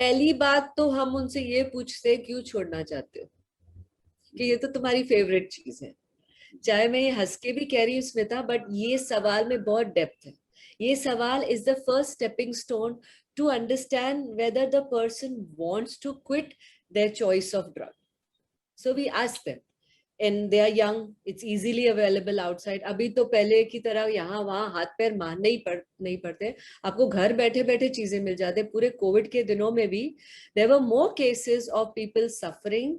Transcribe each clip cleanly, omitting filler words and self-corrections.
पहली बात तो हम उनसे ये पूछते हैं क्यों छोड़ना चाहते हो, कि ये तो तुम्हारी फेवरेट चीज है। चाहे मैं ये हंस के भी कह रही हूँ स्मिता, बट ये सवाल में बहुत डेप्थ है। ये सवाल is the first stepping stone to understand whether the person wants to quit their choice of drug. So we ask them, and they are young, it's easily available outside. अभी तो पहले की तरह यहाँ वहाँ हाथ पैर मारने ही नहीं पड़ते, आपको घर बैठे बैठे चीजें मिल जाते. पूरे कोविड के दिनों में भी there were more cases of people suffering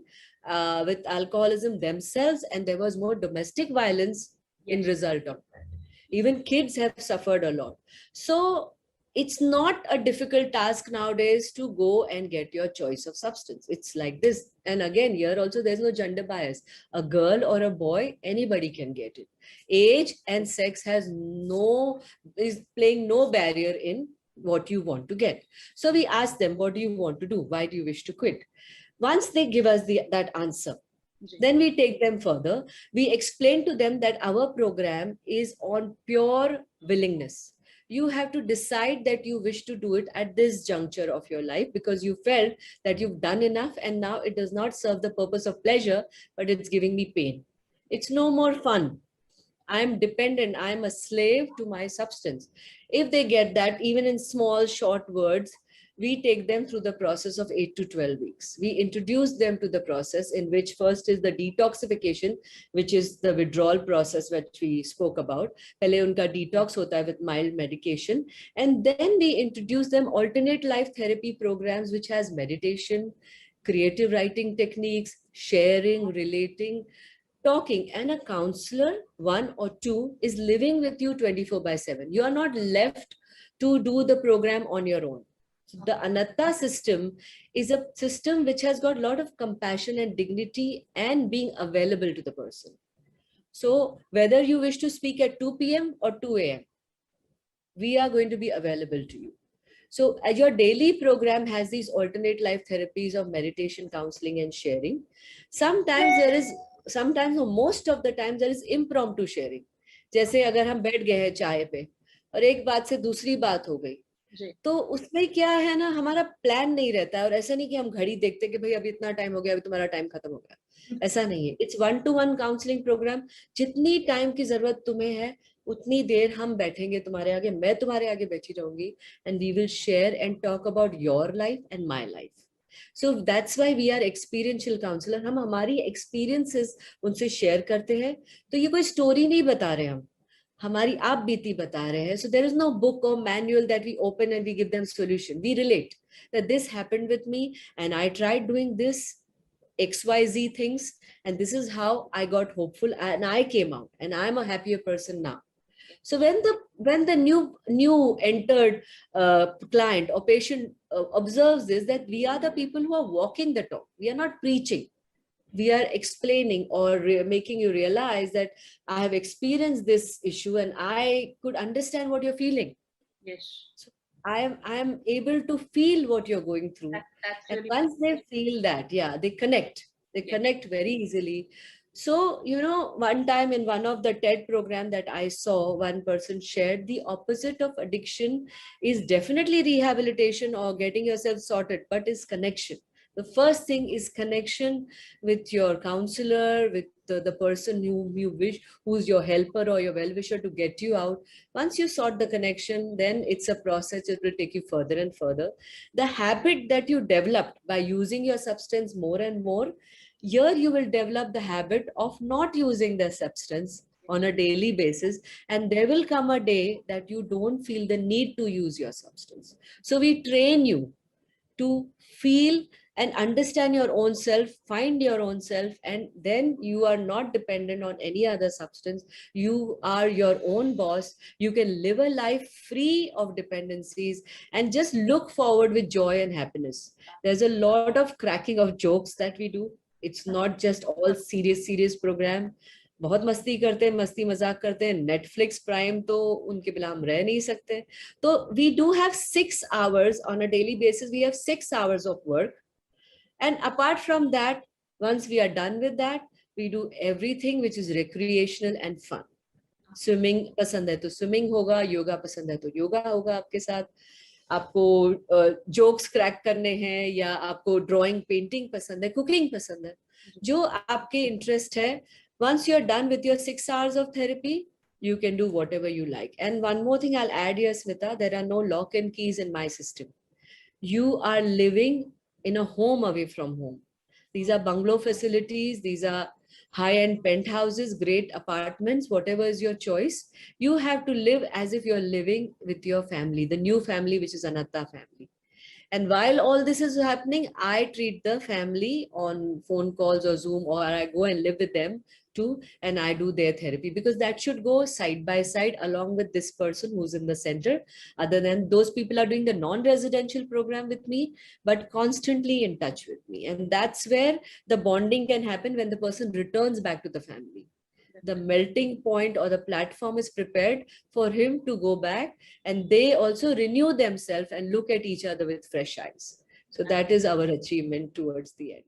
with alcoholism themselves, and there was more domestic violence in result of that. Even kids have suffered a lot. So it's not a difficult task nowadays to go and get your choice of substance. It's like this. And again, here also there's no gender bias. A girl or a boy, anybody can get it. Age and sex is playing no barrier in what you want to get. So we ask them, what do you want to do? Why do you wish to quit? Once they give us that answer, then we take them further. We explain to them that our program is on pure willingness. You have to decide that you wish to do it at this juncture of your life because you felt that you've done enough and now it does not serve the purpose of pleasure, but it's giving me pain. It's no more fun. I'm dependent. I'm a slave to my substance. If they get that, even in small, short words, we take them through the process of 8 to 12 weeks. We introduce them to the process in which first is the detoxification, which is the withdrawal process which we spoke about. Pehle unka detox hota hai with mild medication. And then we introduce them alternate life therapy programs, which has meditation, creative writing techniques, sharing, relating, talking, and a counselor, one or two, is living with you 24/7. You are not left to do the program on your own. So the Anatta system is a system which has got a lot of compassion and dignity and being available to the person. So whether you wish to speak at 2 p.m. or 2 a.m., we are going to be available to you. So your daily program has these alternate life therapies of meditation, counseling, and sharing. Sometimes or most of the time there is impromptu sharing. जैसे अगर हम बैठ गए हैं चाय पे और एक बात से दूसरी बात हो गई, तो उसमें क्या है ना, हमारा प्लान नहीं रहता है. और ऐसा नहीं कि हम घड़ी देखते कि भाई अभी इतना टाइम हो गया, अभी तुम्हारा टाइम खत्म हो गया. ऐसा नहीं है. It's 1-to-1 counselling program. जितनी टाइम की जरूरत तुम्हें है उतनी देर हम बैठेंगे तुम्हारे आगे, मैं तुम्हारे आगे बैठी रहूंगी, and we will share and talk about your life and my life. So that's why we are experiential counsellor. हम हमारी एक्सपीरियंसेस उनसे शेयर करते हैं. तो ये कोई स्टोरी नहीं बता रहे, हम हमारी आप बीती बता रहे हैं. So there is no book or manual that we open and we give them solution. We relate that this happened with me and I tried doing this XYZ things, and this is how I got hopeful and I came out and I'm a happier person now. So when the new entered client or patient observes this, that we are the people who are walking the talk. We are not preaching. We are explaining or making you realize that I have experienced this issue and I could understand what you're feeling. Yes. So I am able to feel what you're going through. That's and really once they feel that, yeah, they connect. They connect very easily. So, one time in one of the TED program that I saw, one person shared the opposite of addiction is definitely rehabilitation or getting yourself sorted, but is connection. The first thing is connection with your counselor, with the person whom you wish, who's your helper or your well-wisher to get you out. Once you sort the connection, then it's a process. It will take you further and further. The habit that you developed by using your substance more and more, here you will develop the habit of not using the substance on a daily basis, and there will come a day that you don't feel the need to use your substance. So we train you to feel and understand your own self, find your own self, and then you are not dependent on any other substance. You are your own boss. You can live a life free of dependencies and just look forward with joy and happiness. There's a lot of cracking of jokes that we do. It's not just all serious program. बहुत मस्ती करते हैं, मस्ती मजाक करते हैं. Netflix prime तो उनके बिना हम रह नहीं सकते. तो we do have 6 hours on a daily basis. We have 6 hours of work, and apart from that, once we are done with that, we do everything which is recreational and fun. Swimming पसंद है तो swimming होगा, yoga पसंद है तो yoga होगा आपके साथ. आपको जोक्स क्रैक करने हैं, या आपको ड्राइंग पेंटिंग पसंद है, कुकिंग पसंद है, जो आपके इंटरेस्ट है, once you're done with your 6 hours of therapy, you can do whatever you like. And one more thing I'll add here, Smita, there are no lock and keys in my system. You are living in a home away from home. These are bungalow facilities, these are high-end penthouses, great apartments, whatever is your choice. You have to live as if you're living with your family, the new family, which is Anatta family. And while all this is happening, I treat the family on phone calls or Zoom, or I go and live with them too, and I do their therapy, because that should go side by side along with this person who's in the center. Other than those people are doing the non-residential program with me, but constantly in touch with me. And that's where the bonding can happen when the person returns back to the family. The melting point or the platform is prepared for him to go back, and they also renew themselves and look at each other with fresh eyes. So that is our achievement towards the end.